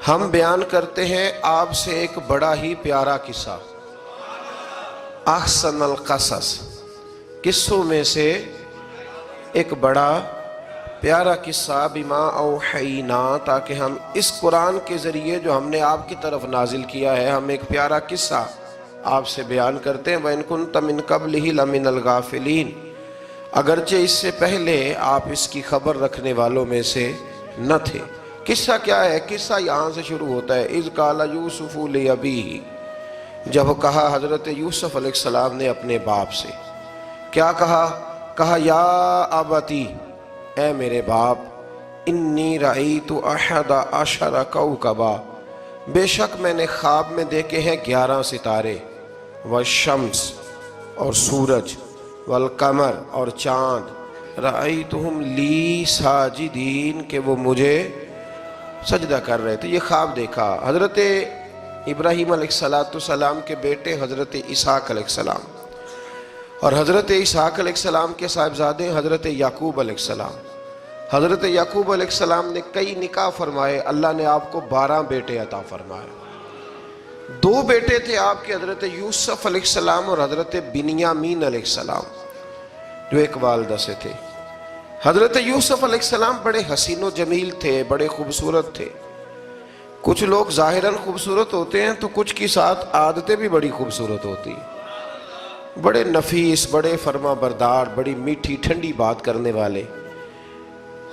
ہم بیان کرتے ہیں آپ سے ایک بڑا ہی پیارا قصہ، احسن القصص، قصوں میں سے ایک بڑا پیارا قصہ، بما اوحینا، تاکہ ہم اس قرآن کے ذریعے جو ہم نے آپ کی طرف نازل کیا ہے، ہم ایک پیارا قصہ آپ سے بیان کرتے ہیں۔ وَإِن كُنتَ مِن قَبْلِهِ لَمِنَ الْغَافِلِينَ، اگرچہ اس سے پہلے آپ اس کی خبر رکھنے والوں میں سے نہ تھے۔ قصہ کیا ہے؟ قصہ یہاں سے شروع ہوتا ہے، اذ قال یوسف لأبیہ، جب کہا حضرت یوسف علیہ السلام نے اپنے باپ سے، کیا کہا یا ابتی، اے میرے باپ، انی رأیت احد عشر کوکبا، بے شک میں نے خواب میں دیکھے ہیں 11 ستارے، والشمس اور سورج، والقمر اور چاند، رأیتہم لی ساجدین، کہ وہ مجھے سجدہ کر رہے تھے۔ یہ خواب دیکھا حضرت ابراہیم علیہ السلام کے بیٹے حضرت اسحاق علیہ السلام، اور حضرت اسحاق علیہ السلام کے صاحبزادے حضرت یعقوب علیہ السلام۔ حضرت یعقوب علیہ السلام نے کئی نکاح فرمائے، اللہ نے آپ کو 12 بیٹے عطا فرمائے۔ 2 بیٹے تھے آپ کے، حضرت یوسف علیہ السلام اور حضرت بنیامین علیہ السلام، جو ایک والدہ سے تھے۔ حضرت یوسف علیہ السلام بڑے حسین و جمیل تھے، بڑے خوبصورت تھے۔ کچھ لوگ ظاہراً خوبصورت ہوتے ہیں تو کچھ کی ساتھ عادتیں بھی بڑی خوبصورت ہوتی ہیں، بڑے نفیس، بڑے فرما بردار، بڑی میٹھی ٹھنڈی بات کرنے والے۔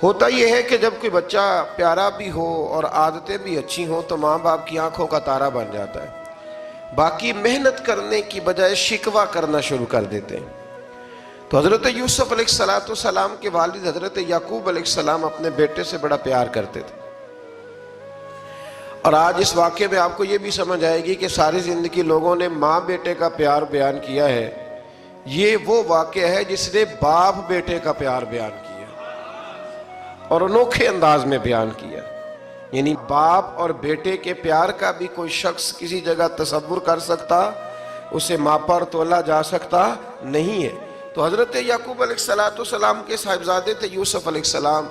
ہوتا یہ ہے کہ جب کوئی بچہ پیارا بھی ہو اور عادتیں بھی اچھی ہوں تو ماں باپ کی آنکھوں کا تارا بن جاتا ہے، باقی محنت کرنے کی بجائے شکوہ کرنا شروع کر دیتے ہیں۔ تو حضرت یوسف علیہ السلام کے والد حضرت یعقوب علیہ السلام اپنے بیٹے سے بڑا پیار کرتے تھے۔ اور آج اس واقعے میں آپ کو یہ بھی سمجھ آئے گی کہ ساری زندگی لوگوں نے ماں بیٹے کا پیار بیان کیا ہے، یہ وہ واقعہ ہے جس نے باپ بیٹے کا پیار بیان کیا اور انوکھے انداز میں بیان کیا۔ یعنی باپ اور بیٹے کے پیار کا بھی کوئی شخص کسی جگہ تصور کر سکتا، اسے ماپا اور تولا جا سکتا نہیں ہے۔ تو حضرت یعقوب علیہ السلام کے صاحبزادے تھے یوسف علیہ السلام،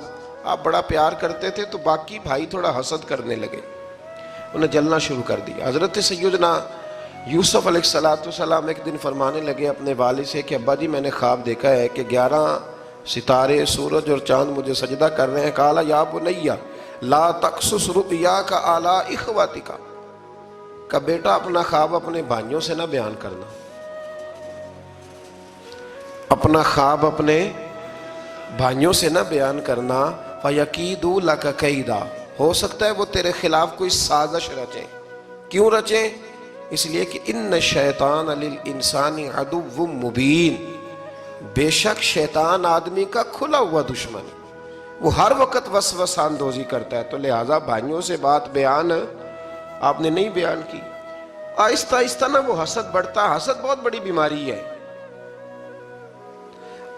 آپ بڑا پیار کرتے تھے، تو باقی بھائی تھوڑا حسد کرنے لگے، انہیں جلنا شروع کر دیا۔ حضرت سیدنا یوسف علیہ السلام ایک دن فرمانے لگے اپنے والد سے کہ ابا جی میں نے خواب دیکھا ہے کہ 11 ستارے، سورج اور چاند مجھے سجدہ کر رہے ہیں۔ قال یا بنی لا تقصص رؤیاک علی اخوتک، کہ بیٹا اپنا خواب اپنے بھائیوں سے نہ بیان کرنا، اپنا خواب اپنے بھائیوں سے نہ بیان کرنا، فَيَكِيدُوا لَكَ كَيْدًا، ہو سکتا ہے وہ تیرے خلاف کوئی سازش رچیں۔ کیوں رچیں؟ اس لیے کہ اِنَّ الشَّيْطَانَ لِلْإِنسَانِ عَدُوٌّ مُبِينٌ، بے شک شیطان آدمی کا کھلا ہوا دشمن، وہ ہر وقت وسوسہ اندوزی کرتا ہے۔ تو لہٰذا بھائیوں سے بات بیان آپ نے نہیں بیان کی۔ آہستہ آہستہ نا وہ حسد بڑھتا، حسد بہت بڑی بیماری ہے۔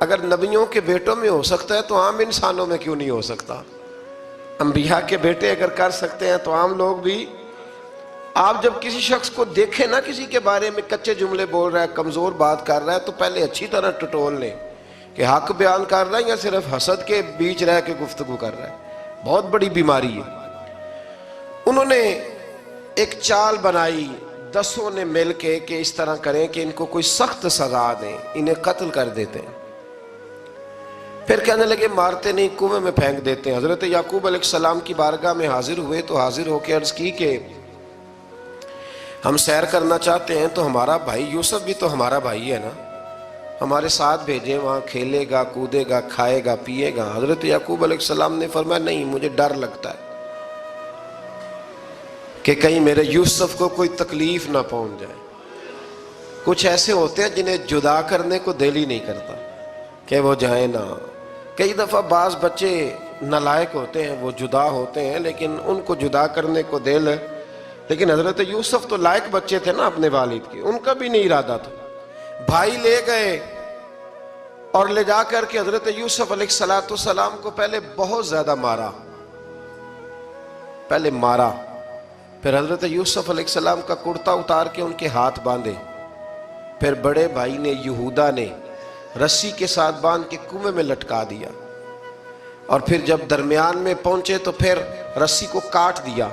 اگر نبیوں کے بیٹوں میں ہو سکتا ہے تو عام انسانوں میں کیوں نہیں ہو سکتا؟ انبیاء کے بیٹے اگر کر سکتے ہیں تو عام لوگ بھی۔ آپ جب کسی شخص کو دیکھیں نا کسی کے بارے میں کچے جملے بول رہا ہے، کمزور بات کر رہا ہے، تو پہلے اچھی طرح ٹٹول لیں کہ حق بیان کر رہا ہے یا صرف حسد کے بیچ رہ کے گفتگو کر رہا ہے۔ بہت بڑی بیماری ہے۔ انہوں نے ایک چال بنائی 10 نے مل کے کہ اس طرح کریں کہ ان کو کوئی سخت سزا دیں، انہیں قتل کر دیتے ہیں۔ پھر کہنے لگے مارتے نہیں، کنویں میں پھینک دیتے ہیں۔ حضرت یعقوب علیہ السلام کی بارگاہ میں حاضر ہوئے تو حاضر ہو کے عرض کی کہ ہم سیر کرنا چاہتے ہیں تو ہمارا بھائی یوسف بھی تو ہمارا بھائی ہے نا، ہمارے ساتھ بھیجیں، وہاں کھیلے گا، کودے گا، کھائے گا، پیے گا۔ حضرت یعقوب علیہ السلام نے فرمایا نہیں، مجھے ڈر لگتا ہے کہ کہیں میرے یوسف کو کوئی تکلیف نہ پہنچ جائے۔ کچھ ایسے ہوتے ہیں جنہیں جدا کرنے کو دل ہی نہیں کرتا کہ وہ جائیں نہ۔ کئی دفعہ بعض بچے نالائق ہوتے ہیں، وہ جدا ہوتے ہیں لیکن ان کو جدا کرنے کو دل، لیکن حضرت یوسف تو لائق بچے تھے نا اپنے والد کے، ان کا بھی نہیں ارادہ تھا۔ بھائی لے گئے اور لے جا کر کے حضرت یوسف علیہ السلام کو پہلے بہت زیادہ مارا، پھر حضرت یوسف علیہ السلام کا کرتا اتار کے ان کے ہاتھ باندھے، پھر بڑے بھائی نے یہودا نے رسی کے ساتھ باندھ کے کنویں میں لٹکا دیا، اور پھر جب درمیان میں پہنچے تو پھر رسی کو کاٹ دیا،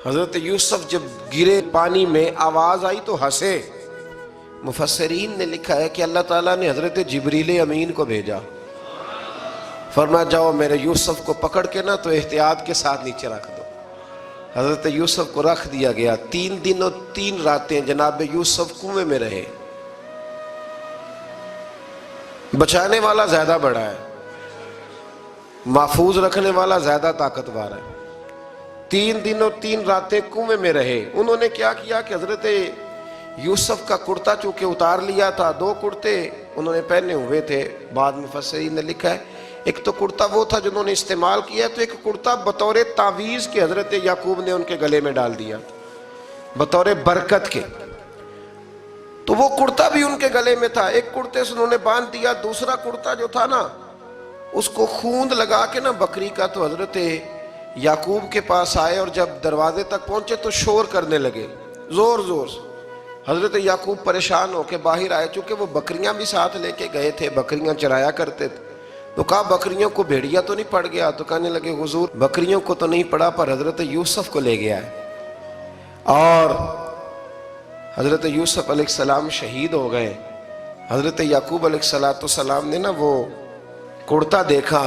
حضرت یوسف جب گرے پانی میں آواز آئی تو ہنسے. مفسرین نے لکھا ہے کہ اللہ تعالیٰ نے حضرت جبریل امین کو بھیجا، فرمایا جاؤ میرے یوسف کو پکڑ کے نا تو احتیاط کے ساتھ نیچے رکھ دو. حضرت یوسف کو رکھ دیا گیا. 3 دن اور 3 راتیں جناب یوسف کنویں میں رہے. بچانے والا زیادہ بڑا ہے، محفوظ رکھنے والا زیادہ طاقتور ہے. 3 دن اور 3 راتیں کنویں میں رہے. انہوں نے کیا کیا کہ حضرت یوسف کا کرتا چونکہ اتار لیا تھا، 2 کرتے انہوں نے پہنے ہوئے تھے. بعد مفسرین نے لکھا ہے ایک تو کرتا وہ تھا جنہوں نے استعمال کیا، تو ایک کرتا بطور تعویذ کے حضرت یعقوب نے ان کے گلے میں ڈال دیا بطور برکت کے. تو وہ کرتا بھی ان کے گلے میں تھا. ایک کرتے سے انہوں نے باندھ دیا. دوسرا کرتا جو تھا نا اس کو خوند لگا کے نا بکری کا، تو حضرت یعقوب کے پاس آئے اور جب دروازے تک پہنچے تو شور کرنے لگے زور زور سے. حضرت یعقوب پریشان ہو کے باہر آئے، چونکہ وہ بکریاں بھی ساتھ لے کے گئے تھے، بکریاں چرایا کرتے تھے. تو کہا بکریوں کو بھیڑیا تو نہیں پڑ گیا؟ تو کہنے لگے حضور بکریوں کو تو نہیں پڑا، پر حضرت یوسف کو لے گیا ہے. اور حضرت یوسف علیہ السلام شہید ہو گئے. حضرت یعقوب علیہ السلام نے نا وہ کرتا دیکھا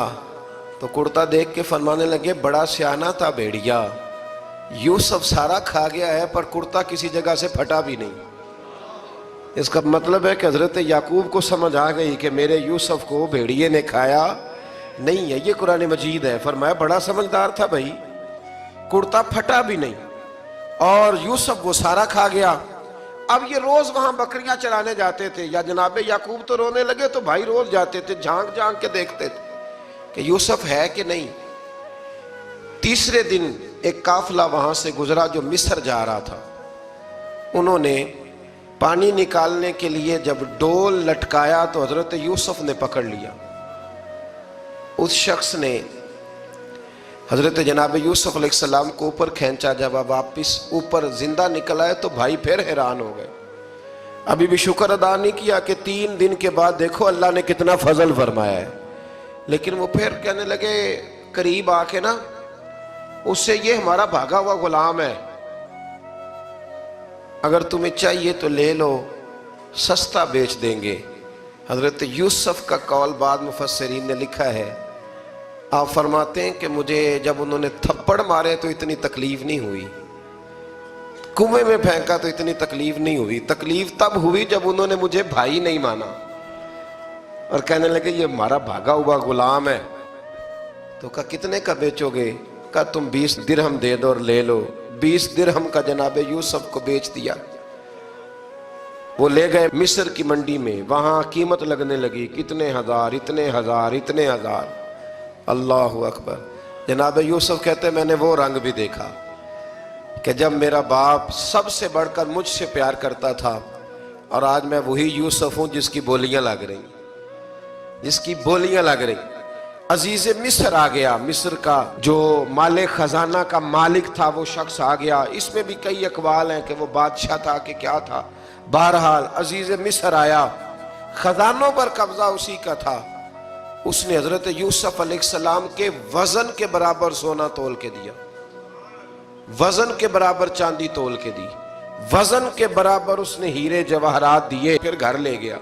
تو کرتا دیکھ کے فرمانے لگے بڑا سیانہ تھا بھیڑیا، یوسف سارا کھا گیا ہے پر کرتا کسی جگہ سے پھٹا بھی نہیں. اس کا مطلب ہے کہ حضرت یعقوب کو سمجھ آ گئی کہ میرے یوسف کو بھیڑیے نے کھایا نہیں ہے. یہ قرآن مجید ہے. فرمایا بڑا سمجھدار تھا بھائی، کرتا پھٹا بھی نہیں اور یوسف وہ سارا کھا گیا. اب یہ روز وہاں بکریاں چرانے جاتے تھے. یا جناب یعقوب تو رونے لگے تو بھائی روز جاتے تھے، جھانک جھانک کے دیکھتے تھے کہ یوسف ہے کہ نہیں. تیسرے دن ایک قافلہ وہاں سے گزرا جو مصر جا رہا تھا. انہوں نے پانی نکالنے کے لیے جب ڈول لٹکایا تو حضرت یوسف نے پکڑ لیا. اس شخص نے حضرت جناب یوسف علیہ السلام کو اوپر کھینچا. جب اب واپس اوپر زندہ نکل آئے تو بھائی پھر حیران ہو گئے. ابھی بھی شکر ادا نہیں کیا کہ 3 دن کے بعد دیکھو اللہ نے کتنا فضل فرمایا ہے. لیکن وہ پھر کہنے لگے قریب آ کے نا اس سے یہ ہمارا بھاگا ہوا غلام ہے، اگر تمہیں چاہیے تو لے لو، سستا بیچ دیں گے. حضرت یوسف کا قول بعد مفسرین نے لکھا ہے، آپ فرماتے ہیں کہ مجھے جب انہوں نے تھپڑ مارے تو اتنی تکلیف نہیں ہوئی، کنویں میں پھینکا تو اتنی تکلیف نہیں ہوئی. تکلیف تب ہوئی جب انہوں نے مجھے بھائی نہیں مانا اور کہنے لگے یہ ہمارا بھاگا ہوا غلام ہے. تو کہا کتنے کا بیچو گے؟ کہا تم 20 درہم دے دو اور لے لو. 20 درہم کا جناب یوسف کو بیچ دیا. وہ لے گئے مصر کی منڈی میں، وہاں قیمت لگنے لگی کتنے ہزار، اتنے ہزار، اتنے ہزار. اللہ اکبر. جناب یوسف کہتے میں نے وہ رنگ بھی دیکھا کہ جب میرا باپ سب سے بڑھ کر مجھ سے پیار کرتا تھا اور آج میں وہی یوسف ہوں جس کی بولیاں لگ رہی، جس کی بولیاں لگ رہی. عزیز مصر آ گیا. مصر کا جو مال خزانہ کا مالک تھا وہ شخص آ گیا. اس میں بھی کئی اقوال ہیں کہ وہ بادشاہ تھا کہ کیا تھا. بہرحال عزیز مصر آیا، خزانوں پر قبضہ اسی کا تھا. اس نے حضرت یوسف علیہ السلام کے وزن کے برابر سونا تول کے دیا، وزن کے برابر چاندی تول کے دی، وزن کے برابر اس نے ہیرے جواہرات دیے. پھر گھر لے گیا.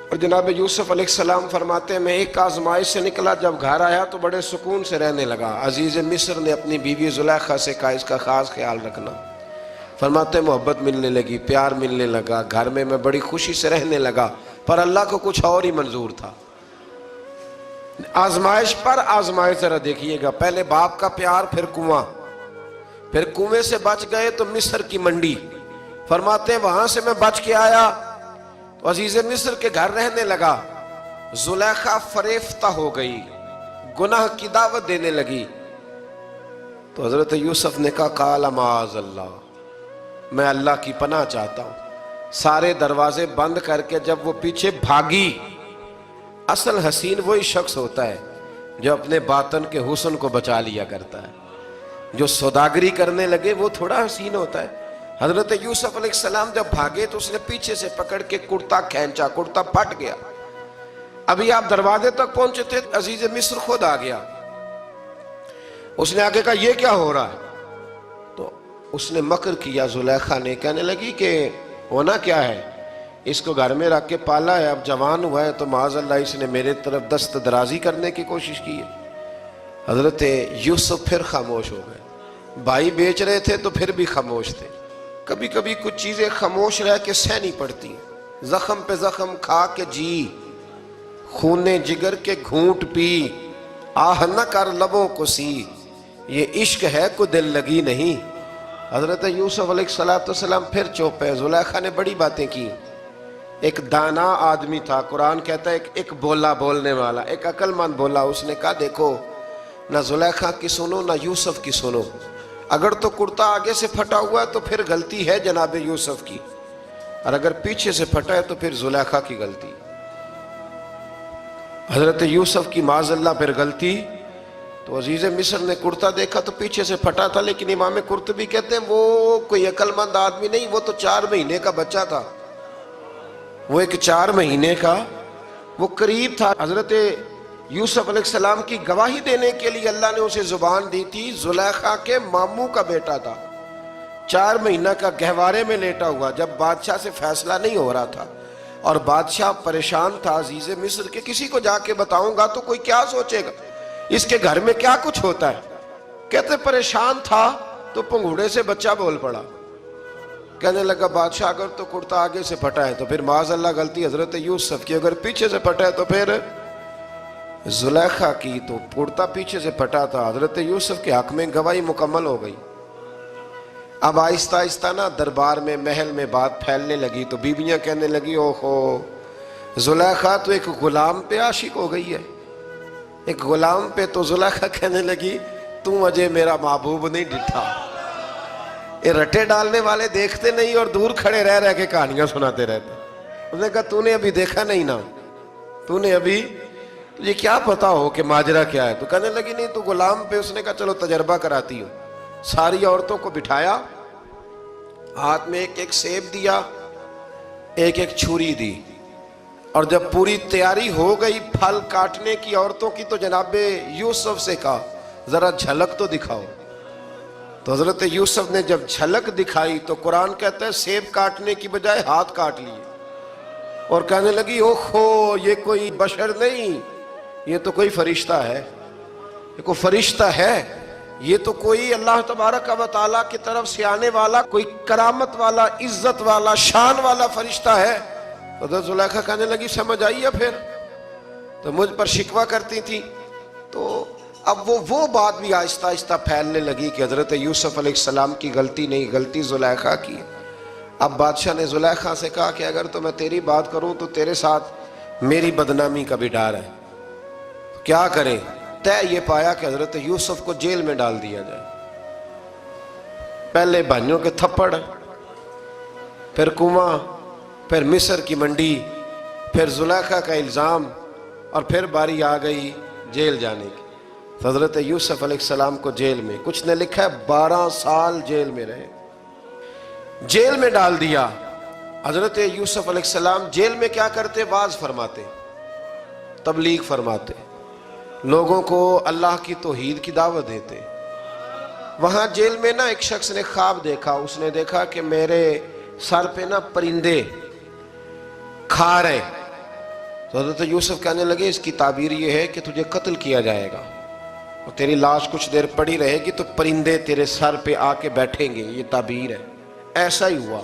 اور جناب یوسف علیہ السلام فرماتے ہیں میں ایک آزمائش سے نکلا، جب گھر آیا تو بڑے سکون سے رہنے لگا. عزیز مصر نے اپنی بیوی زلیخا سے کہا اس کا خاص خیال رکھنا. فرماتے ہیں محبت ملنے لگی، پیار ملنے لگا، گھر میں بڑی خوشی سے رہنے لگا. پر اللہ کو کچھ اور ہی منظور تھا. آزمائش پر آزمائش ذرا دیکھیے گا. پہلے باپ کا پیار، پھر کنواں، پھر کنویں سے بچ گئے تو مصر کی منڈی. فرماتے ہیں وہاں سے میں بچ کے آیا تو عزیز مصر کے گھر رہنے لگا. زلیخا فریفتہ ہو گئی، گناہ کی دعوت دینے لگی. تو حضرت یوسف نے کہا قال معاذ اللہ، میں اللہ کی پناہ چاہتا ہوں. سارے دروازے بند کر کے جب وہ پیچھے بھاگی. اصل حسین وہی شخص ہوتا ہے جو اپنے باطن کے حسن کو بچا لیا کرتا ہے. جو سوداگری کرنے لگے وہ تھوڑا حسین ہوتا ہے. حضرت یوسف علیہ السلام جب بھاگے تو اس نے پیچھے سے پکڑ کے کرتا کھینچا، کرتا پھٹ گیا. ابھی آپ دروازے تک پہنچے تھے، عزیز مصر خود آ گیا. اس نے آگے کہا یہ کیا ہو رہا ہے؟ اس نے مکر کیا زلیخا نے، کہنے لگی کہ ہونا کیا ہے، اس کو گھر میں رکھ کے پالا ہے، اب جوان ہوا ہے تو معاذ اللہ اس نے میرے طرف دست درازی کرنے کی کوشش کی ہے۔ حضرت یوسف پھر خاموش ہو گئے، بھائی بیچ رہے تھے تو پھر بھی خاموش تھے۔ کبھی کبھی کچھ چیزیں خاموش رہ کے سہنی پڑتی ہیں، زخم پہ زخم کھا کے جی، خون جگر کے گھونٹ پی، آہ نہ کر لبوں کو سی، یہ عشق ہے کو دل لگی نہیں۔ حضرت یوسف علیہ السلام پھر چپ ہے۔ زلیخا نے بڑی باتیں کی، ایک دانا آدمی تھا، قرآن کہتا ہے ایک بولا بولنے والا، ایک عقل مند بولا، اس نے کہا دیکھو نہ زلیخا کی سنو نہ یوسف کی سنو، اگر تو کرتا آگے سے پھٹا ہوا ہے تو پھر غلطی ہے جناب یوسف کی، اور اگر پیچھے سے پھٹا ہے تو پھر زلیخا کی غلطی۔ حضرت یوسف کی معاذ اللہ پھر غلطی، تو عزیز مصر نے کرتا دیکھا تو پیچھے سے پھٹا تھا، لیکن امام قرطبی کہتے ہیں وہ کوئی عقل مند آدمی نہیں، وہ تو 4 مہینے کا بچہ تھا، وہ ایک 4 مہینے کا وہ قریب تھا۔ حضرت یوسف علیہ السلام کی گواہی دینے کے لیے اللہ نے اسے زبان دی تھی، زلیخا کے ماموں کا بیٹا تھا، 4 مہینہ کا گہوارے میں لیٹا ہوا، جب بادشاہ سے فیصلہ نہیں ہو رہا تھا اور بادشاہ پریشان تھا عزیز مصر کے کسی کو جا کے بتاؤں گا تو کوئی کیا سوچے گا، اس کے گھر میں کیا کچھ ہوتا ہے۔ کہتے پریشان تھا تو پنگوڑے سے بچہ بول پڑا، کہنے لگا بادشاہ اگر تو کرتا آگے سے پھٹا ہے تو پھر معاذ اللہ غلطی حضرت یوسف کی، اگر پیچھے سے پھٹا ہے تو پھر زلیخا کی، تو کرتا پیچھے سے پھٹا تھا۔ حضرت یوسف کے حق میں گواہی مکمل ہو گئی۔ اب آہستہ آہستہ نا دربار میں محل میں بات پھیلنے لگی، تو بیویاں کہنے لگی اوہو زلیخا تو ایک غلام پہ عاشق ہو گئی ہے، ایک غلام پہ۔ تو زلیخا کہنے لگی تم اجے میرا محبوب نہیں ڈٹھا۔ یہ رٹے ڈالنے والے دیکھتے نہیں اور دور کھڑے رہ رہ کے کہانیاں سناتے رہتے۔ اس نے کہا تو نے ابھی دیکھا نہیں نا، تو نے ابھی، تجھے کیا پتا ہو کہ ماجرا کیا ہے؟ تو کہنے لگی نہیں تو غلام پہ۔ اس نے کہا چلو تجربہ کراتی ہوں۔ ساری عورتوں کو بٹھایا، ہاتھ میں ایک ایک سیب دیا، ایک ایک چھری دی، اور جب پوری تیاری ہو گئی پھل کاٹنے کی عورتوں کی تو جناب یوسف سے کہا ذرا جھلک تو دکھاؤ۔ تو حضرت یوسف نے جب جھلک دکھائی تو قرآن کہتا ہے سیب کاٹنے کی بجائے ہاتھ کاٹ لیے، اور کہنے لگی اوہو یہ کوئی بشر نہیں، یہ تو کوئی فرشتہ ہے، یہ کوئی فرشتہ ہے، یہ تو کوئی اللہ تبارک و تعالیٰ کی طرف سے آنے والا کوئی کرامت والا عزت والا شان والا فرشتہ ہے۔ حضرت زلیخا کہنے لگی سمجھ آئی ہے پھر تو مجھ پر شکوہ کرتی تھی۔ تو اب وہ بات بھی آہستہ آہستہ پھیلنے لگی کہ حضرت یوسف علیہ السلام کی غلطی نہیں، غلطی زلیخا کی۔ اب بادشاہ نے زلیخا سے کہا کہ اگر تو میں تیری بات کروں تو تیرے ساتھ میری بدنامی کا بھی ڈر ہے، کیا کریں؟ طے یہ پایا کہ حضرت یوسف کو جیل میں ڈال دیا جائے۔ پہلے بھائیوں کے تھپڑ، پھر کنواں، پھر مصر کی منڈی، پھر زلیخا کا الزام، اور پھر باری آ گئی جیل جانے کی۔ تو حضرت یوسف علیہ السلام کو جیل میں، کچھ نے لکھا ہے 12 سال جیل میں رہے، جیل میں ڈال دیا۔ حضرت یوسف علیہ السلام جیل میں کیا کرتے؟ واعظ فرماتے، تبلیغ فرماتے، لوگوں کو اللہ کی توحید کی دعوت دیتے۔ وہاں جیل میں نا ایک شخص نے خواب دیکھا، اس نے دیکھا کہ میرے سر پہ نا پرندے کھا رہے۔ تو حضرت یوسف کہنے لگے اس کی تعبیر یہ ہے کہ تجھے قتل کیا جائے گا، اور تیری لاش کچھ دیر پڑی رہے گی تو پرندے تیرے سر پہ آ کے بیٹھیں گے، یہ تعبیر ہے۔ ایسا ہی ہوا،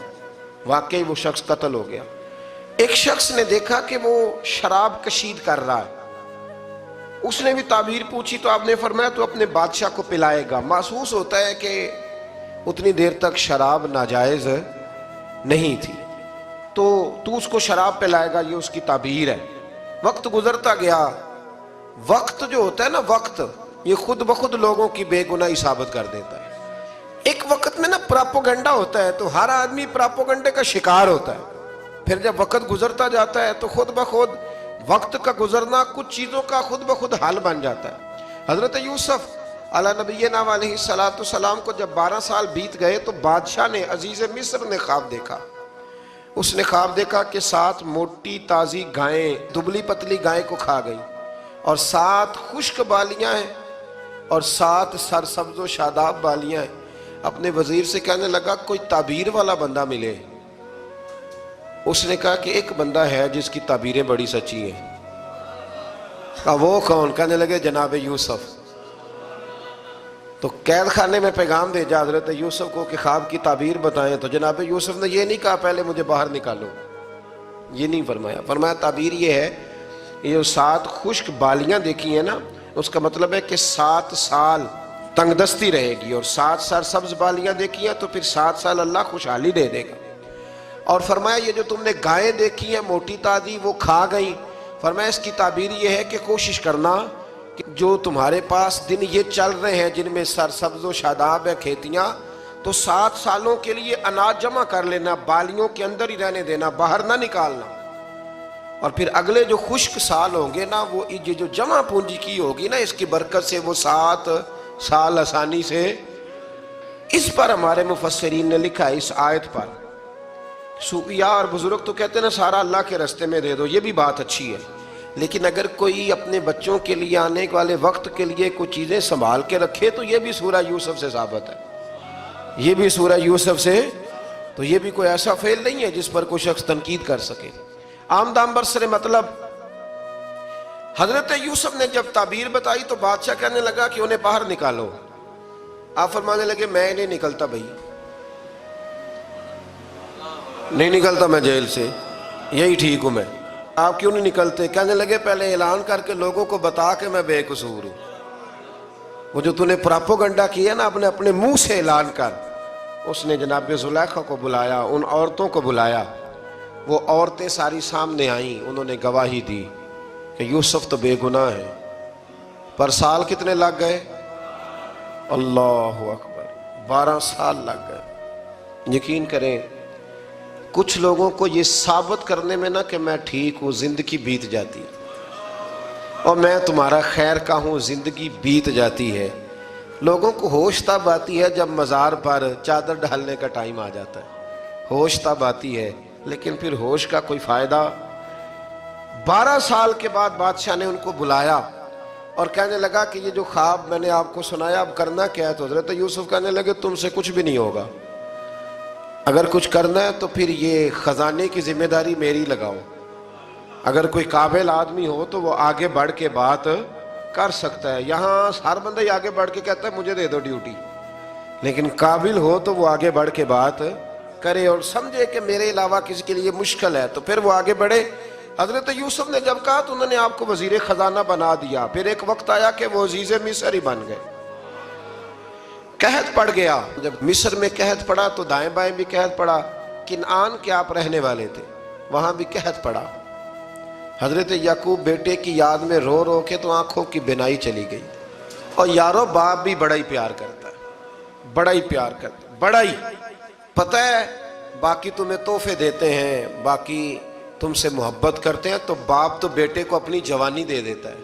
واقعی وہ شخص قتل ہو گیا۔ ایک شخص نے دیکھا کہ وہ شراب کشید کر رہا ہے، اس نے بھی تعبیر پوچھی تو آپ نے فرمایا تو اپنے بادشاہ کو پلائے گا۔ محسوس ہوتا ہے کہ اتنی دیر تک شراب ناجائز نہیں تھی، تو اس کو شراب پلائے گا، یہ اس کی تعبیر ہے۔ وقت گزرتا گیا، وقت جو ہوتا ہے نا، وقت یہ خود بخود لوگوں کی بے گناہی ثابت کر دیتا ہے۔ ایک وقت میں نا پراپوگنڈا ہوتا ہے تو ہر آدمی پراپوگنڈے کا شکار ہوتا ہے، پھر جب وقت گزرتا جاتا ہے تو خود بخود وقت کا گزرنا کچھ چیزوں کا خود بخود حل بن جاتا ہے۔ حضرت یوسف علیہ نبینا علیہ السلام کو جب 12 سال بیت گئے تو بادشاہ نے، عزیز مصر نے خواب دیکھا۔ اس نے خواب دیکھا کہ 7 موٹی تازی گائیں دبلی پتلی گائیں کو کھا گئی، اور 7 خشک بالیاں ہیں اور 7 سرسبز و شاداب بالیاں ہیں۔ اپنے وزیر سے کہنے لگا کوئی تعبیر والا بندہ ملے. اس نے کہا کہ ایک بندہ ہے جس کی تعبیریں بڑی سچی ہیں. کہا وہ کون؟ کہنے لگے جناب یوسف. تو قید خانے میں پیغام بھیجا حضرت یوسف کو کہ خواب کی تعبیر بتائیں. تو جناب یوسف نے یہ نہیں کہا پہلے مجھے باہر نکالو، یہ نہیں فرمایا. فرمایا تعبیر یہ ہے، یہ جو 7 خشک بالیاں دیکھی ہیں نا، اس کا مطلب ہے کہ 7 سال تنگ دستی رہے گی، اور 7 سال سبز بالیاں دیکھی ہیں تو پھر 7 سال اللہ خوشحالی دے دے گا. اور فرمایا یہ جو تم نے گائیں دیکھی ہیں موٹی تازی وہ کھا گئیں، فرمایا اس کی تعبیر یہ ہے کہ کوشش کرنا کہ جو تمہارے پاس دن یہ چل رہے ہیں جن میں سرسبز و شاداب ہے کھیتیاں، تو 7 سالوں کے لیے اناج جمع کر لینا، بالیوں کے اندر ہی رہنے دینا، باہر نہ نکالنا. اور پھر اگلے جو خشک سال ہوں گے نا، وہ یہ جو جمع پونجی کی ہوگی نا، اس کی برکت سے وہ 7 سال آسانی سے. اس پر ہمارے مفسرین نے لکھا ہے، اس آیت پر صوفیاء اور بزرگ تو کہتے ہیں نا سارا اللہ کے راستے میں دے دو، یہ بھی بات اچھی ہے، لیکن اگر کوئی اپنے بچوں کے لیے آنے والے وقت کے لیے کوئی چیزیں سنبھال کے رکھے تو یہ بھی سورہ یوسف سے ثابت ہے، یہ بھی سورہ یوسف سے. تو یہ بھی کوئی ایسا فعل نہیں ہے جس پر کوئی شخص تنقید کر سکے. عام دام برسر مطلب حضرت یوسف نے جب تعبیر بتائی تو بادشاہ کہنے لگا کہ انہیں باہر نکالو. آپ فرمانے لگے میں نہیں نکلتا بھائی، نہیں نکلتا میں جیل سے، یہی ٹھیک ہوں میں. آپ کیوں نہیں نکلتے؟ کہنے لگے پہلے اعلان کر کے لوگوں کو بتا کہ میں بے قصور ہوں. وہ جو تو نے پراپوگنڈا کیا نا اپنے منہ سے اعلان کر. اس نے جناب زلیخا کو بلایا، ان عورتوں کو بلایا، وہ عورتیں ساری سامنے آئیں، انہوں نے گواہی دی کہ یوسف تو بے گناہ ہے. پر سال کتنے لگ گئے؟ اللہ اکبر، 12 سال لگ گئے. یقین کریں کچھ لوگوں کو یہ ثابت کرنے میں نا کہ میں ٹھیک ہوں زندگی بیت جاتی ہے، اور میں تمہارا خیر کا ہوں زندگی بیت جاتی ہے. لوگوں کو ہوش تب آتی ہے جب مزار پر چادر ڈالنے کا ٹائم آ جاتا ہے، ہوش تب آتی ہے، لیکن پھر ہوش کا کوئی فائدہ. 12 سال کے بعد بادشاہ نے ان کو بلایا اور کہنے لگا کہ یہ جو خواب میں نے آپ کو سنایا اب کرنا کیا ہے؟ تو حضرت یوسف کہنے لگے تم سے کچھ بھی نہیں ہوگا، اگر کچھ کرنا ہے تو پھر یہ خزانے کی ذمہ داری میری لگاؤ. اگر کوئی قابل آدمی ہو تو وہ آگے بڑھ کے بات کر سکتا ہے. یہاں ہر بندہ ہی آگے بڑھ کے کہتا ہے مجھے دے دو ڈیوٹی، لیکن قابل ہو تو وہ آگے بڑھ کے بات کرے اور سمجھے کہ میرے علاوہ کسی کے لیے مشکل ہے تو پھر وہ آگے بڑھے. حضرت یوسف نے جب کہا تو انہوں نے آپ کو وزیر خزانہ بنا دیا. پھر ایک وقت آیا کہ وہ عزیز مصر ہی بن گئے. قحط پڑ گیا، جب مصر میں قحط پڑا تو دائیں بائیں بھی قحط پڑا. کنعان کے آپ رہنے والے تھے، وہاں بھی قحط پڑا. حضرت یعقوب بیٹے کی یاد میں رو رو کے تو آنکھوں کی بینائی چلی گئی. اور یارو باپ بھی بڑا ہی پیار کرتا ہے، بڑا ہی پیار کرتا ہے، بڑا ہی. پتہ ہے باقی تمہیں تحفے دیتے ہیں، باقی تم سے محبت کرتے ہیں، تو باپ تو بیٹے کو اپنی جوانی دے دیتا ہے،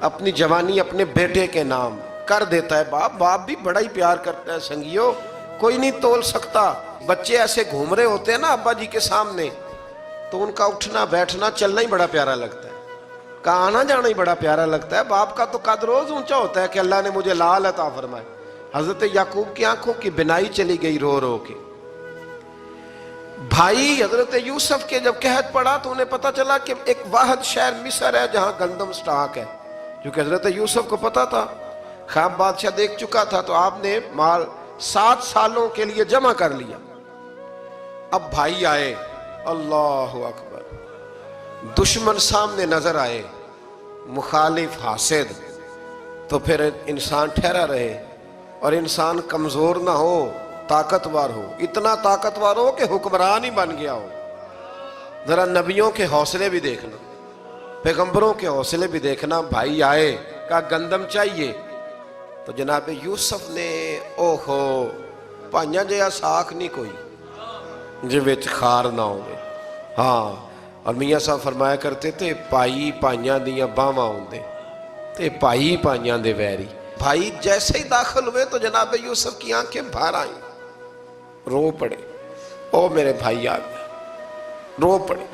اپنی جوانی اپنے بیٹے کے نام کر دیتا ہے. باپ بھی بڑا ہی پیار کرتا ہے. سنگیو کوئی نہیں تول سکتا. بچے ایسے گھوم رہے ہوتے ہیں نا ابا جی کے سامنے تو ان کا اٹھنا بیٹھنا چلنا ہی بڑا پیارا لگتا ہے، کا آنا جانا ہی بڑا پیارا لگتا ہے. باپ کا تو قد روز اونچا ہوتا ہے کہ اللہ نے مجھے لال عطا فرمائے. حضرت یعقوب کی آنکھوں کی بینائی چلی گئی رو رو کے. بھائی حضرت یوسف کے جب قحط پڑا تو انہیں پتا چلا کہ ایک واحد شہر مصر ہے جہاں گندم سٹاک ہے، کیونکہ حضرت یوسف کو پتا تھا، خواب بادشاہ دیکھ چکا تھا. تو آپ نے مال 7 سالوں کے لیے جمع کر لیا. اب بھائی آئے، اللہ اکبر، دشمن سامنے نظر آئے، مخالف حاسد، تو پھر انسان ٹھہرا رہے اور انسان کمزور نہ ہو، طاقتور ہو. اتنا طاقتور ہو کہ حکمران ہی بن گیا ہو. ذرا نبیوں کے حوصلے بھی دیکھنا، پیغمبروں کے حوصلے بھی دیکھنا. بھائی آئے، کہا گندم چاہیے. تو جناب یوسف نے اوہو پائیاں جیا ساکھ نہیں کوئی جے وچ خار نہ ہوئے. ہاں، اور میاں صاحب فرمایا کرتے تھے پائی پائیاں دیاں باواں ہوندے تے پائی پائیاں دے ویری. بھائی جیسے ہی داخل ہوئے تو جناب یوسف کی آنکھیں باہر آئیں، رو پڑے. او میرے بھائی آ گیا، رو پڑے.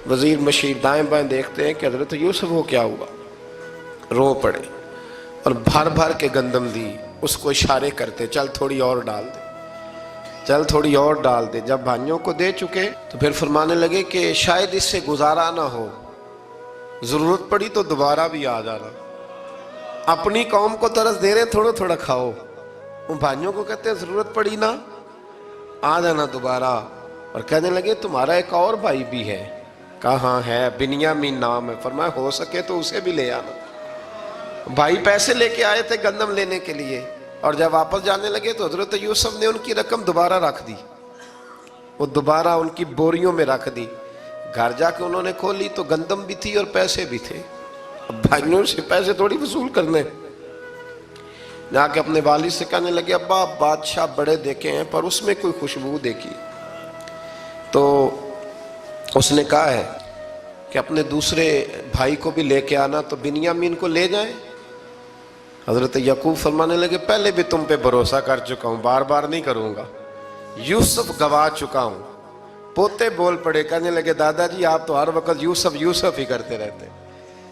وزیر مشیر دائیں بائیں دیکھتے ہیں کہ حضرت یوسف کو کیا ہوا، رو پڑے اور بھر بھر کے گندم دی. اس کو اشارے کرتے چل تھوڑی اور ڈال دے، چل تھوڑی اور ڈال دے۔ جب بھائیوں کو دے چکے تو پھر فرمانے لگے کہ شاید اس سے گزارا نہ ہو، ضرورت پڑی تو دوبارہ بھی آ جانا، اپنی قوم کو ترس دے رہے تھوڑا تھوڑا کھاؤ، ان بھائیوں کو کہتے ہیں ضرورت پڑی نا آ جانا دوبارہ۔ اور کہنے لگے تمہارا ایک اور بھائی بھی ہے؟ کہا ہاں ہے، بنیامین نام ہے۔ فرمایا ہو سکے تو اسے بھی لے آنا۔ بھائی پیسے لے کے آئے تھے گندم لینے کے لیے، اور جب واپس جانے لگے تو حضرت یوسف نے ان کی رقم دوبارہ رکھ دی، وہ دوبارہ ان کی بوریوں میں رکھ دی۔ گھر جا کے انہوں نے کھولی تو گندم بھی تھی اور پیسے بھی تھے۔ اب بھائیوں سے پیسے تھوڑی وصول کرنے، جا کے اپنے والد سے کہنے لگے ابا بادشاہ بڑے دیکھے ہیں پر اس میں کوئی خوشبو دیکھی، تو اس نے کہا ہے کہ اپنے دوسرے بھائی کو بھی لے کے آنا، تو بنیامین کو لے جائیں۔ حضرت یعقوب فرمانے لگے پہلے بھی تم پہ بھروسہ کر چکا ہوں، بار بار نہیں کروں گا، یوسف گوا چکا ہوں۔ پوتے بول پڑے، کہنے لگے دادا جی آپ تو ہر وقت یوسف یوسف ہی کرتے رہتے۔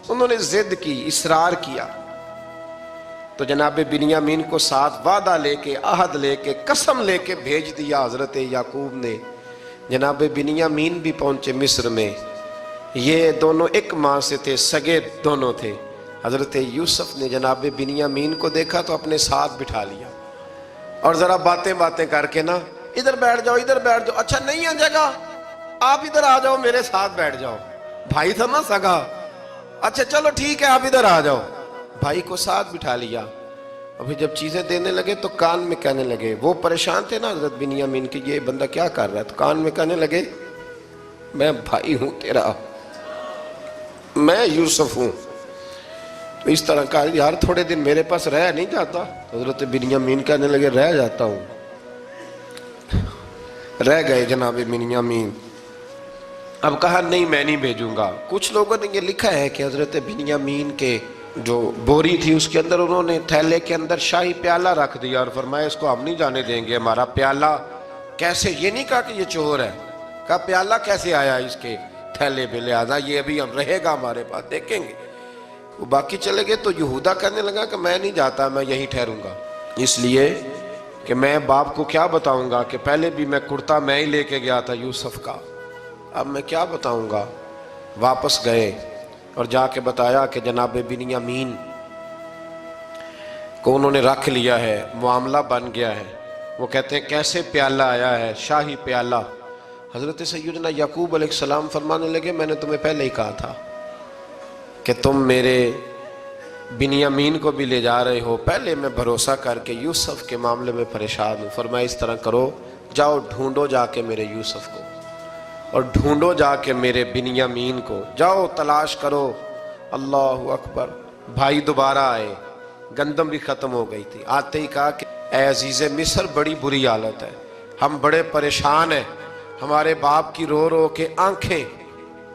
انہوں نے ضد کی، اصرار کیا، تو جناب بنیامین کو ساتھ وعدہ لے کے، عہد لے کے، قسم لے کے بھیج دیا حضرت یعقوب نے۔ جناب بنیامین بھی پہنچے مصر میں، یہ دونوں ایک ماں سے تھے، سگے دونوں تھے۔ حضرت یوسف نے جناب بنیامین کو دیکھا تو اپنے ساتھ بٹھا لیا، اور ذرا باتیں کر کے نا ادھر بیٹھ جاؤ ادھر بیٹھ جاؤ، اچھا نہیں ہے جگہ آپ ادھر آ جاؤ میرے ساتھ بیٹھ جاؤ، بھائی تھا نا سگا، اچھا چلو ٹھیک ہے آپ ادھر آ جاؤ، بھائی کو ساتھ بٹھا لیا۔ ابھی جب چیزیں دینے لگے تو کان میں کہنے لگے، وہ پریشان تھے نا حضرت بنیامین کہ یہ بندہ کیا کر رہا ہے، تو کان میں کہنے لگے میں بھائی ہوں تیرا، میں یوسف ہوں۔ تو اس طرح کہا یار تھوڑے دن میرے پاس رہ نہیں جاتا، حضرت بنیامین کہنے لگے رہ جاتا ہوں۔ رہ گئے جناب بنیامین۔ اب کہا نہیں میں نہیں بھیجوں گا۔ کچھ لوگوں نے یہ لکھا ہے کہ حضرت بنیامین کے جو بوری تھی اس کے اندر انہوں نے تھیلے کے اندر شاہی پیالہ رکھ دیا، اور فرمایا اس کو ہم نہیں جانے دیں گے، ہمارا پیالہ کیسے، یہ نہیں کہا کہ یہ چور ہے، کہا پیالہ کیسے آیا اس کے تھیلے میں، لہذا یہ ابھی ہم رہے گا ہمارے پاس، دیکھیں گے۔ وہ باقی چلے گئے تو یہودا کہنے لگا کہ میں نہیں جاتا، میں یہیں ٹھہروں گا، اس لیے کہ میں باپ کو کیا بتاؤں گا کہ پہلے بھی میں کرتا میں ہی لے کے گیا تھا یوسف کا، اب میں کیا بتاؤں گا۔ واپس گئے اور جا کے بتایا کہ جناب بنیامین کو انہوں نے رکھ لیا ہے، معاملہ بن گیا ہے۔ وہ کہتے ہیں کیسے پیالہ آیا ہے، شاہی پیالہ۔ حضرت سیدنا یعقوب علیہ السلام فرمانے لگے میں نے تمہیں پہلے ہی کہا تھا کہ تم میرے بنیامین کو بھی لے جا رہے ہو، پہلے میں بھروسہ کر کے یوسف کے معاملے میں پریشان ہوں۔ فرمایا اس طرح کرو، جاؤ ڈھونڈو جا کے میرے یوسف کو، اور ڈھونڈو جا کے میرے بنیامین کو، جاؤ تلاش کرو۔ اللہ اکبر۔ بھائی دوبارہ آئے، گندم بھی ختم ہو گئی تھی، آتے ہی کہا کہ اے عزیز مصر بڑی بری حالت ہے، ہم بڑے پریشان ہیں، ہمارے باپ کی رو رو کے آنکھیں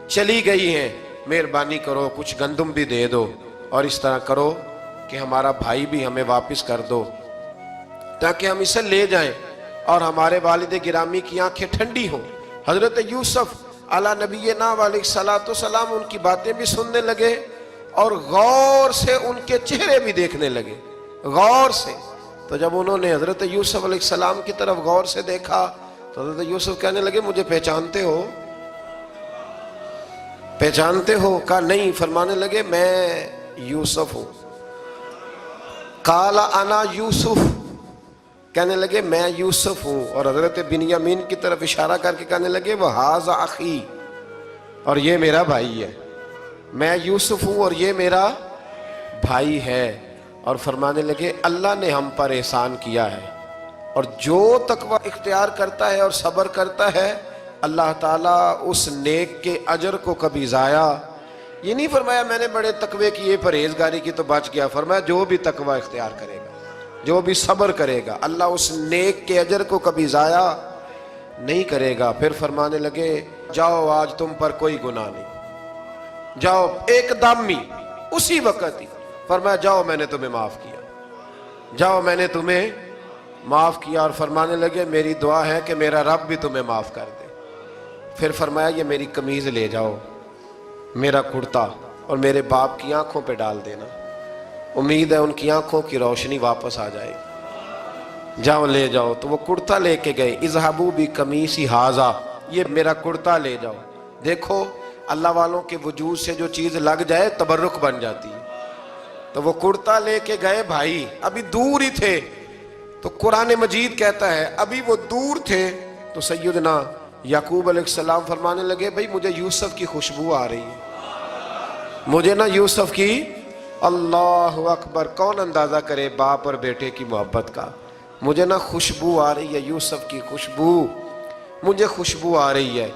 چلی گئی ہیں، مہربانی کرو کچھ گندم بھی دے دو، اور اس طرح کرو کہ ہمارا بھائی بھی ہمیں واپس کر دو تاکہ ہم اسے لے جائیں اور ہمارے والد گرامی کی آنکھیں ٹھنڈی ہوں۔ حضرت یوسف علی نبینا علیہ الصلوۃ والسلام ان کی باتیں بھی سننے لگے اور غور سے ان کے چہرے بھی دیکھنے لگے، غور سے۔ تو جب انہوں نے حضرت یوسف علیہ السلام کی طرف غور سے دیکھا تو حضرت یوسف کہنے لگے مجھے پہچانتے ہو، پہچانتے ہو؟ کہا نہیں۔ فرمانے لگے میں یوسف ہوں۔ قال انا یوسف، کہنے لگے میں یوسف ہوں، اور حضرت بنیامین کی طرف اشارہ کر کے کہنے لگے وہذا اخی، اور یہ میرا بھائی ہے، میں یوسف ہوں اور یہ میرا بھائی ہے۔ اور فرمانے لگے اللہ نے ہم پر احسان کیا ہے، اور جو تقوی اختیار کرتا ہے اور صبر کرتا ہے اللہ تعالیٰ اس نیک کے اجر کو کبھی ضائع، یہ نہیں فرمایا میں نے بڑے تقوی کیے پرہیزگاری کی تو بچ گیا، فرمایا جو بھی تقوی اختیار کرے گا، جو بھی صبر کرے گا، اللہ اس نیک کے اجر کو کبھی ضائع نہیں کرے گا۔ پھر فرمانے لگے جاؤ آج تم پر کوئی گناہ نہیں، جاؤ ایک دم ہی اسی وقت ہی فرمایا جاؤ میں نے تمہیں معاف کیا، جاؤ میں نے تمہیں معاف کیا۔ اور فرمانے لگے میری دعا ہے کہ میرا رب بھی تمہیں معاف کر دے۔ پھر فرمایا یہ میری قمیض لے جاؤ، میرا کرتا، اور میرے باپ کی آنکھوں پہ ڈال دینا، امید ہے ان کی آنکھوں کی روشنی واپس آ جائے، جاؤ لے جاؤ۔ تو وہ کرتا لے کے گئے، اذهبوا بقمیصی ھذا، یہ میرا کرتا لے جاؤ۔ دیکھو اللہ والوں کے وجود سے جو چیز لگ جائے تبرک بن جاتی ہے۔ تو وہ کرتا لے کے گئے بھائی، ابھی دور ہی تھے، تو قرآن مجید کہتا ہے ابھی وہ دور تھے تو سیدنا یعقوب علیہ السلام فرمانے لگے بھئی مجھے یوسف کی خوشبو آ رہی ہے، مجھے نا یوسف کی، اللہ اکبر، کون اندازہ کرے باپ اور بیٹے کی محبت کا، مجھے نا خوشبو آ رہی ہے، یوسف کی خوشبو، مجھے خوشبو آ رہی ہے۔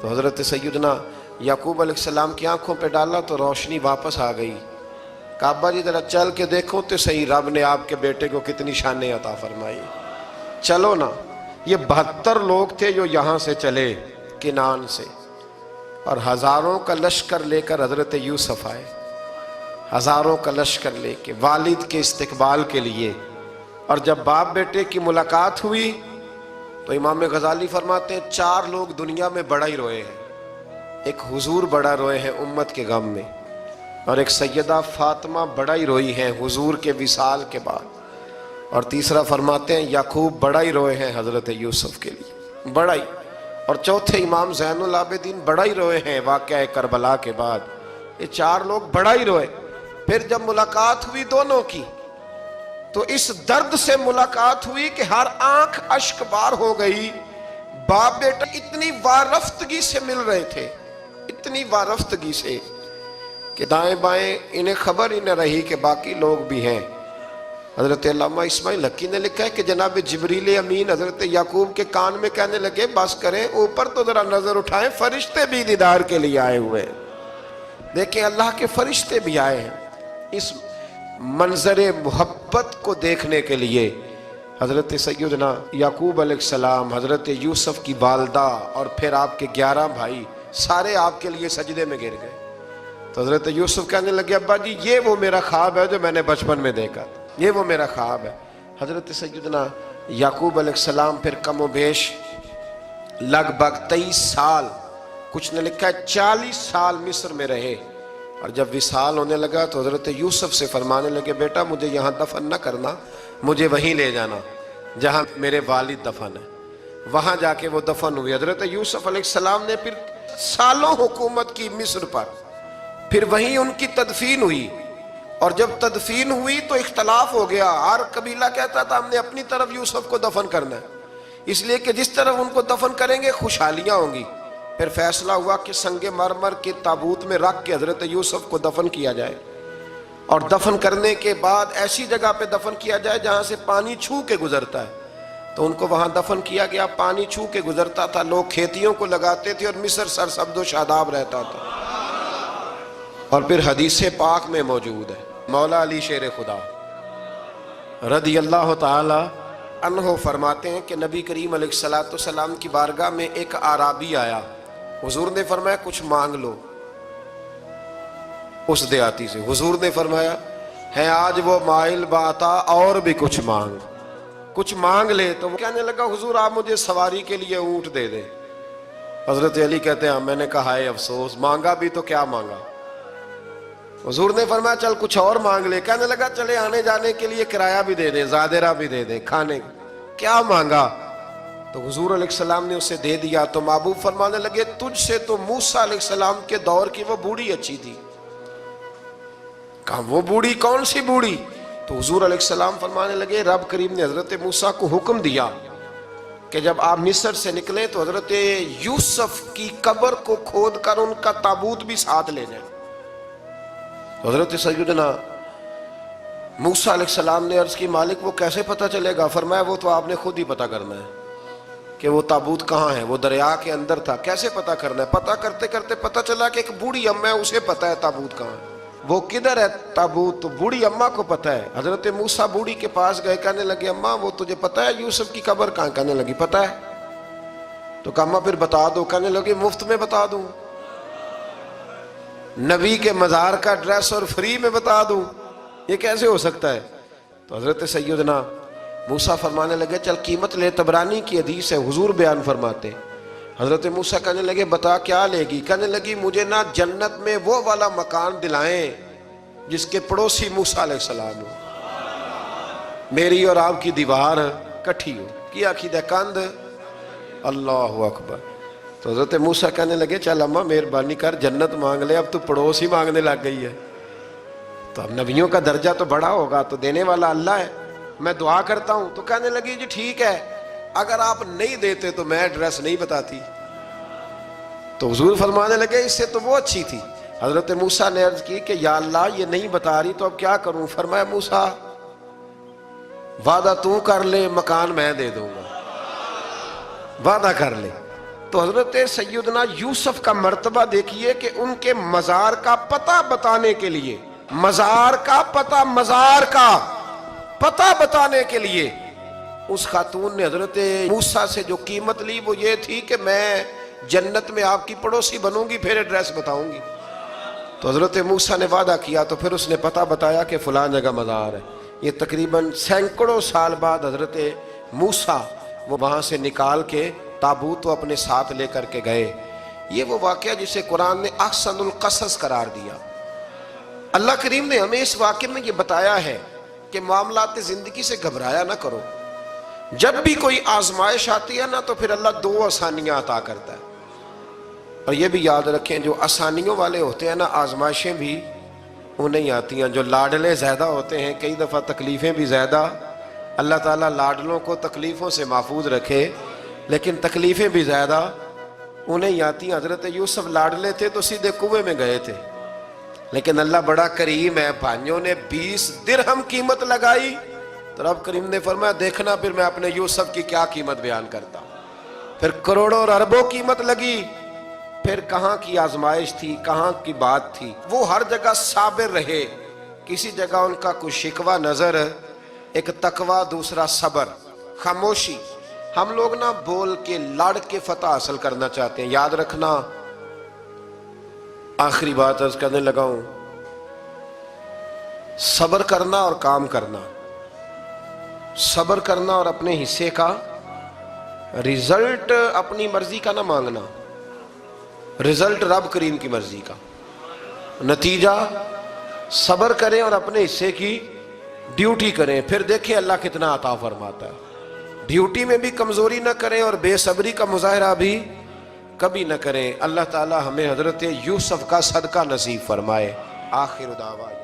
تو حضرت سیدنا یعقوب علیہ السلام کی آنکھوں پہ ڈالا تو روشنی واپس آ گئی۔ کعبہ جی ذرا چل کے دیکھو تو صحیح، رب نے آپ کے بیٹے کو کتنی شانیں عطا فرمائی۔ چلو نا، یہ 72 لوگ تھے جو یہاں سے چلے کنان سے، اور ہزاروں کا لشکر لے کر حضرت یوسف آئے، ہزاروں کا لشکر لے کے والد کے استقبال کے لیے۔ اور جب باپ بیٹے کی ملاقات ہوئی تو امام غزالی فرماتے ہیں 4 لوگ دنیا میں بڑا ہی روئے ہیں، ایک حضور بڑا روئے ہیں امت کے غم میں، اور ایک سیدہ فاطمہ بڑا ہی روئی ہیں حضور کے وصال کے بعد، اور تیسرا فرماتے ہیں یعقوب بڑا ہی روئے ہیں حضرت یوسف کے لیے، بڑا ہی، اور چوتھے امام زین العابدین بڑا ہی روئے ہیں واقعہ کربلا کے بعد۔ یہ 4 لوگ بڑا ہی روئے۔ پھر جب ملاقات ہوئی دونوں کی تو اس درد سے ملاقات ہوئی کہ ہر آنکھ اشک بار ہو گئی۔ باپ بیٹا اتنی وارفتگی سے مل رہے تھے، اتنی وارفتگی سے کہ دائیں بائیں انہیں خبر ہی نہ رہی کہ باقی لوگ بھی ہیں۔ حضرت علامہ اسماعیل حقی نے لکھا ہے کہ جناب جبریل امین حضرت یعقوب کے کان میں کہنے لگے بس کریں، اوپر تو ذرا نظر اٹھائیں، فرشتے بھی دیدار کے لیے آئے ہوئے ہیں۔ دیکھیں اللہ کے فرشتے بھی آئے ہیں اس منظر محبت کو دیکھنے کے لیے۔ حضرت سیدنا یعقوب علیہ السلام، حضرت یوسف کی والدہ، اور پھر آپ کے 11 بھائی سارے آپ کے لیے سجدے میں گر گئے۔ تو حضرت یوسف کہنے لگے ابا جی یہ وہ میرا خواب ہے جو میں نے بچپن میں دیکھا تھا، یہ وہ میرا خواب ہے۔ حضرت سیدنا یعقوب علیہ السلام پھر کم و بیش لگ بھگ 23 سال، کچھ نے لکھا ہے 40 سال مصر میں رہے، اور جب وصال ہونے لگا تو حضرت یوسف سے فرمانے لگے بیٹا مجھے یہاں دفن نہ کرنا، مجھے وہیں لے جانا جہاں میرے والد دفن ہے۔ وہاں جا کے وہ دفن ہوئے۔ حضرت یوسف علیہ السلام نے پھر سالوں حکومت کی مصر پر، پھر وہیں ان کی تدفین ہوئی، اور جب تدفین ہوئی تو اختلاف ہو گیا، ہر قبیلہ کہتا تھا ہم نے اپنی طرف یوسف کو دفن کرنا ہے، اس لیے کہ جس طرف ان کو دفن کریں گے خوشحالیاں ہوں گی۔ پھر فیصلہ ہوا کہ سنگ مرمر کے تابوت میں رکھ کے حضرت یوسف کو دفن کیا جائے، اور دفن کرنے کے بعد ایسی جگہ پہ دفن کیا جائے جہاں سے پانی چھو کے گزرتا ہے۔ تو ان کو وہاں دفن کیا گیا، پانی چھو کے گزرتا تھا، لوگ کھیتیوں کو لگاتے تھے اور مصر سرسبز و شاداب رہتا تھا۔ اور پھر حدیث پاک میں موجود ہے، مولا علی شیر خدا رضی اللہ تعالی عنہ فرماتے ہیں کہ نبی کریم علیہ السلام کی بارگاہ میں ایک اعرابی آیا، حضور نے فرمایا کچھ مانگ لو اس دیہاتی سے۔ حضور نے فرمایا ہے آج وہ مائل باتا، اور بھی کچھ مانگ لے۔ تو وہ کہنے لگا حضور آپ مجھے سواری کے لیے اونٹ دے دیں۔ حضرت علی کہتے ہیں میں نے کہا ہے افسوس، مانگا بھی تو کیا مانگا۔ حضور نے فرمایا چل کچھ اور مانگ لے۔ کہنے لگا چلے آنے جانے کے لیے کرایہ بھی دے دیں، زادرہ بھی دے دیں، کھانے کیا مانگا۔ تو حضور علیہ السلام نے اسے دے دیا۔ تو محبوب فرمانے لگے تجھ سے تو موسیٰ علیہ السلام کے دور کی وہ بوڑھی اچھی تھی۔ کہا وہ بوڑھی کون سی بوڑھی؟ تو حضور علیہ السلام فرمانے لگے رب کریم نے حضرت موسیٰ کو حکم دیا کہ جب آپ مصر سے نکلیں تو حضرت یوسف کی قبر کو کھود کر ان کا تابوت بھی ساتھ لے جائیں۔ حضرت سیدنا موسیٰ علیہ السلام نے عرض کی مالک وہ کیسے پتہ چلے گا؟ فرمایا وہ تو آپ نے خود ہی پتہ کرنا ہے کہ وہ تابوت کہاں ہے، وہ دریا کے اندر تھا، کیسے پتہ کرنا ہے؟ پتہ کرتے کرتے پتہ چلا کہ ایک بوڑھی اماں ہے، اسے پتہ ہے تابوت کہاں ہے، وہ کدھر ہے تابوت، تو بوڑھی اماں کو پتہ ہے۔ حضرت موسیٰ بوڑھی کے پاس گئے، کہنے لگے اماں وہ تجھے پتہ ہے یوسف کی قبر کہاں؟ کہنے لگی پتہ ہے۔ تو کہا اماں پھر بتا دو۔ کہنے لگی مفت میں بتا دوں، نبی کے مزار کا ایڈریس اور فری میں بتا دوں، یہ کیسے ہو سکتا ہے؟ تو حضرت سیدنا موسیٰ فرمانے لگے چل قیمت لے، طبرانی کی حدیث ہے، حضور بیان فرماتے۔ حضرت موسیٰ کہنے لگے بتا کیا لے گی؟ کہنے لگی مجھے نا جنت میں وہ والا مکان دلائیں جس کے پڑوسی موسیٰ علیہ السلام ہو، میری اور آپ کی دیوار کٹھی ہو، کیا عقیدہ کند اللہ اکبر۔ تو حضرت موسیٰ کہنے لگے چل اماں مہربانی کر جنت مانگ لے، اب تو پڑوس ہی مانگنے لگ گئی ہے، تو اب نبیوں کا درجہ تو بڑا ہوگا، تو دینے والا اللہ ہے، میں دعا کرتا ہوں۔ تو کہنے لگی جی ٹھیک ہے، اگر آپ نہیں دیتے تو میں ایڈریس نہیں بتاتی۔ تو حضور فرمانے لگے اس سے تو وہ اچھی تھی۔ حضرت موسیٰ نے عرض کی کہ یا اللہ یہ نہیں بتا رہی تو اب کیا کروں؟ فرمایا موسیٰ وعدہ تو کر لے، مکان میں دے دوں گا، وعدہ کر لے۔ تو حضرت سیدنا یوسف کا مرتبہ دیکھیے کہ ان کے مزار کا پتہ بتانے کے لیے، مزار کا پتہ بتانے کے لیے اس خاتون نے حضرت موسیٰ سے جو قیمت لی وہ یہ تھی کہ میں جنت میں آپ کی پڑوسی بنوں گی، پھر ایڈریس بتاؤں گی۔ تو حضرت موسیٰ نے وعدہ کیا، تو پھر اس نے پتہ بتایا کہ فلاں جگہ مزار ہے۔ یہ تقریباً سینکڑوں سال بعد حضرت موسیٰ وہ وہاں سے نکال کے تابوت وہ اپنے ساتھ لے کر کے گئے۔ یہ وہ واقعہ جسے قرآن نے احسن القصص قرار دیا۔ اللہ کریم نے ہمیں اس واقعے میں یہ بتایا ہے کہ معاملات زندگی سے گھبرایا نہ کرو، جب بھی کوئی آزمائش آتی ہے نا تو پھر اللہ دو آسانیاں عطا کرتا ہے، اور یہ بھی یاد رکھیں جو آسانیوں والے ہوتے ہیں نا آزمائشیں بھی انہیں آتی ہیں، جو لاڈلے زیادہ ہوتے ہیں کئی دفعہ تکلیفیں بھی زیادہ۔ اللہ تعالیٰ لاڈلوں کو تکلیفوں سے محفوظ رکھے، لیکن تکلیفیں بھی زیادہ انہیں آتی ہیں۔ حضرت یوسف لاڈلے تھے تو سیدھے کنویں میں گئے تھے، لیکن اللہ بڑا کریم ہے، بھائیوں نے 20 درہم قیمت لگائی تو رب کریم نے فرمایا دیکھنا پھر میں اپنے یوسف کی کیا قیمت بیان کرتا ہوں۔ پھر کروڑوں اور اربوں قیمت لگی، پھر کہاں کی آزمائش تھی، کہاں کی بات تھی، وہ ہر جگہ صابر رہے، کسی جگہ ان کا کوئی شکوہ نظر، ایک تقوی، دوسرا صبر، خاموشی۔ ہم لوگ نہ بول کے لڑ کے فتح حاصل کرنا چاہتے ہیں، یاد رکھنا۔ آخری بات عرض کرنے لگا ہوں، صبر کرنا اور کام کرنا، صبر کرنا اور اپنے حصے کا رزلٹ اپنی مرضی کا نہ مانگنا، رزلٹ رب کریم کی مرضی کا، نتیجہ صبر کریں اور اپنے حصے کی ڈیوٹی کریں، پھر دیکھیں اللہ کتنا عطا فرماتا ہے۔ ڈیوٹی میں بھی کمزوری نہ کریں اور بے صبری کا مظاہرہ بھی کبھی نہ کریں۔ اللہ تعالی ہمیں حضرت یوسف کا صدقہ نصیب فرمائے۔ آخر دعوانا